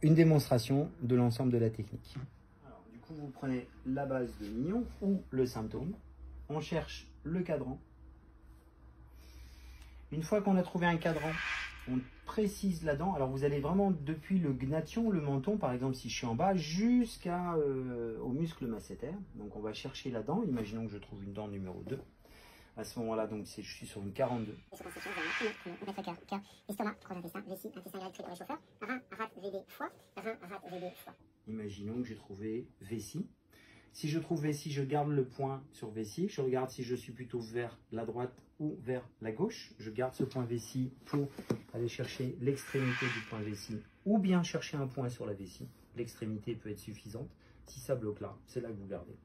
une démonstration de l'ensemble de la technique. Alors, du coup, vous prenez la base de Mignon ou le symptôme. On cherche le cadran. Une fois qu'on a trouvé un cadran, on précise la dent. Alors vous allez vraiment depuis le gnation, le menton, par exemple si je suis en bas, jusqu'au muscle masséter. Donc on va chercher la dent. Imaginons que je trouve une dent numéro 2. À ce moment-là, donc je suis sur une 42. Estomac, proche intestin, vessie, intestin grec, réchauffeur, rein, rate, VD, foie, rein, rate, VD, foie. Imaginons que j'ai trouvé vessie. Si je trouve vessie, je garde le point sur vessie. Je regarde si je suis plutôt vers la droite ou vers la gauche. Je garde ce point vessie pour aller chercher l'extrémité du point vessie ou bien chercher un point sur la vessie. L'extrémité peut être suffisante. Si ça bloque là, c'est là que vous gardez.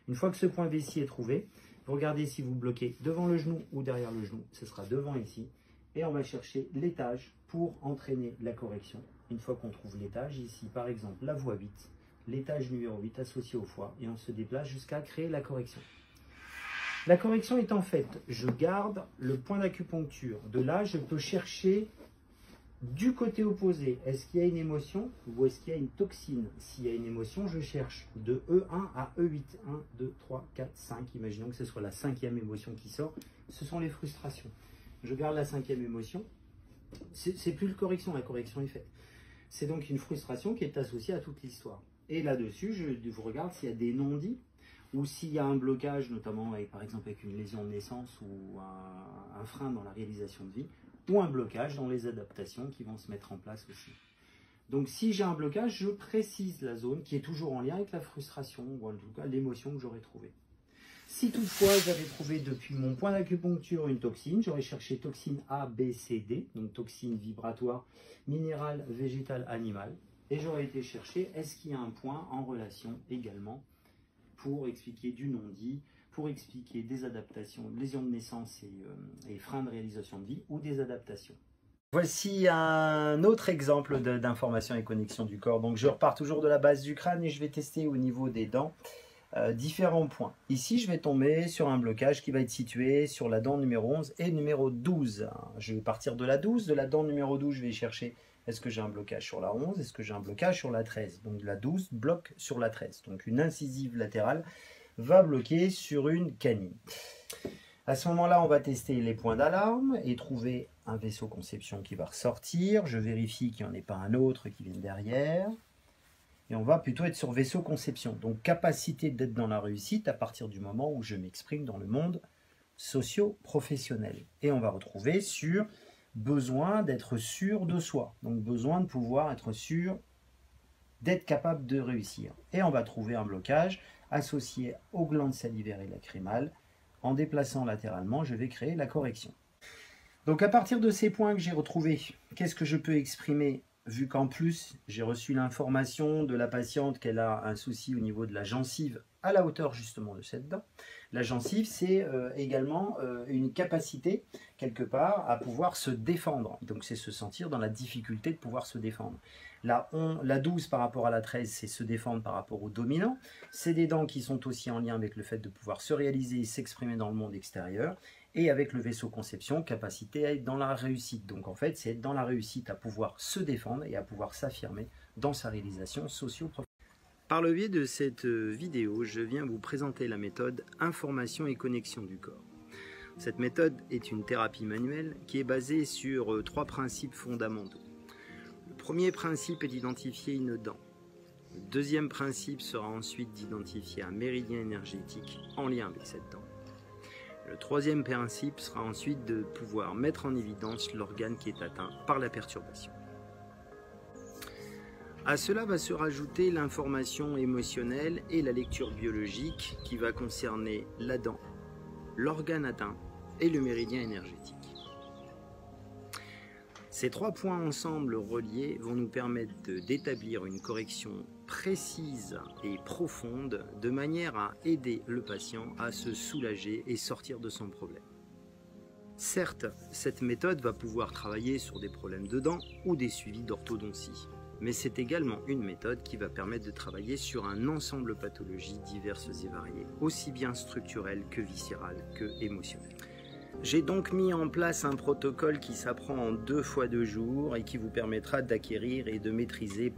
Une fois que ce point vessie est trouvé, vous regardez si vous bloquez devant le genou ou derrière le genou. Ce sera devant ici. Et on va chercher l'étage pour entraîner la correction. Une fois qu'on trouve l'étage, ici par exemple la voie 8, l'étage numéro 8 associé au foie, et on se déplace jusqu'à créer la correction. La correction étant faite, je garde le point d'acupuncture. De là, je peux chercher du côté opposé. Est-ce qu'il y a une émotion ou est-ce qu'il y a une toxine? S'il y a une émotion, je cherche de E1 à E8. 1, 2, 3, 4, 5. Imaginons que ce soit la 5e émotion qui sort. Ce sont les frustrations. Je garde la 5e émotion. C'est plus la correction est faite. C'est donc une frustration qui est associée à toute l'histoire. Et là-dessus, je vous regarde s'il y a des non-dits ou s'il y a un blocage, notamment avec, par exemple avec une lésion de naissance ou un frein dans la réalisation de vie, ou un blocage dans les adaptations qui vont se mettre en place aussi. Donc si j'ai un blocage, je précise la zone qui est toujours en lien avec la frustration ou en tout cas l'émotion que j'aurais trouvée. Si toutefois j'avais trouvé depuis mon point d'acupuncture une toxine, j'aurais cherché toxine A, B, C, D, donc toxine vibratoire, minérale, végétale, animale. Et j'aurais été chercher, est-ce qu'il y a un point en relation également pour expliquer du non-dit, pour expliquer des adaptations, lésions de naissance et freins de réalisation de vie ou des adaptations. Voici un autre exemple d'information et connexion du corps. Donc je repars toujours de la base du crâne et je vais tester au niveau des dents différents points. Ici, je vais tomber sur un blocage qui va être situé sur la dent numéro 11 et numéro 12. Je vais partir de la 12. De la dent numéro 12, je vais chercher est-ce que j'ai un blocage sur la 11, est-ce que j'ai un blocage sur la 13. Donc la 12 bloque sur la 13. Donc une incisive latérale va bloquer sur une canine. À ce moment-là, on va tester les points d'alarme et trouver un vaisseau conception qui va ressortir. Je vérifie qu'il n'y en ait pas un autre qui vienne derrière. Et on va plutôt être sur vaisseau conception. Donc capacité d'être dans la réussite à partir du moment où je m'exprime dans le monde socio-professionnel. Et on va retrouver sur besoin d'être sûr de soi. Donc besoin de pouvoir être sûr d'être capable de réussir. Et on va trouver un blocage associé aux glandes salivaires et lacrymales. En déplaçant latéralement, je vais créer la correction. Donc à partir de ces points que j'ai retrouvés, qu'est-ce que je peux exprimer? Vu qu'en plus, j'ai reçu l'information de la patiente qu'elle a un souci au niveau de la gencive à la hauteur justement de cette dent. La gencive, c'est également une capacité, quelque part, à pouvoir se défendre. Donc c'est se sentir dans la difficulté de pouvoir se défendre. La 12 par rapport à la 13, c'est se défendre par rapport au dominant. C'est des dents qui sont aussi en lien avec le fait de pouvoir se réaliser et s'exprimer dans le monde extérieur. Et avec le vaisseau conception, capacité à être dans la réussite. Donc en fait, c'est être dans la réussite à pouvoir se défendre et à pouvoir s'affirmer dans sa réalisation socio-professionnelle. Par le biais de cette vidéo, je viens vous présenter la méthode information et connexion du corps. Cette méthode est une thérapie manuelle qui est basée sur 3 principes fondamentaux. Le premier principe est d'identifier une dent. Le deuxième principe sera ensuite d'identifier un méridien énergétique en lien avec cette dent. Le troisième principe sera ensuite de pouvoir mettre en évidence l'organe qui est atteint par la perturbation. À cela va se rajouter l'information émotionnelle et la lecture biologique qui va concerner la dent, l'organe atteint et le méridien énergétique. Ces 3 points ensemble reliés vont nous permettre d'établir une correction précise et profonde de manière à aider le patient à se soulager et sortir de son problème. Certes, cette méthode va pouvoir travailler sur des problèmes de dents ou des suivis d'orthodontie, mais c'est également une méthode qui va permettre de travailler sur un ensemble de pathologies diverses et variées, aussi bien structurelles que viscérales que émotionnelles. J'ai donc mis en place un protocole qui s'apprend en 2 fois 2 jours et qui vous permettra d'acquérir et de maîtriser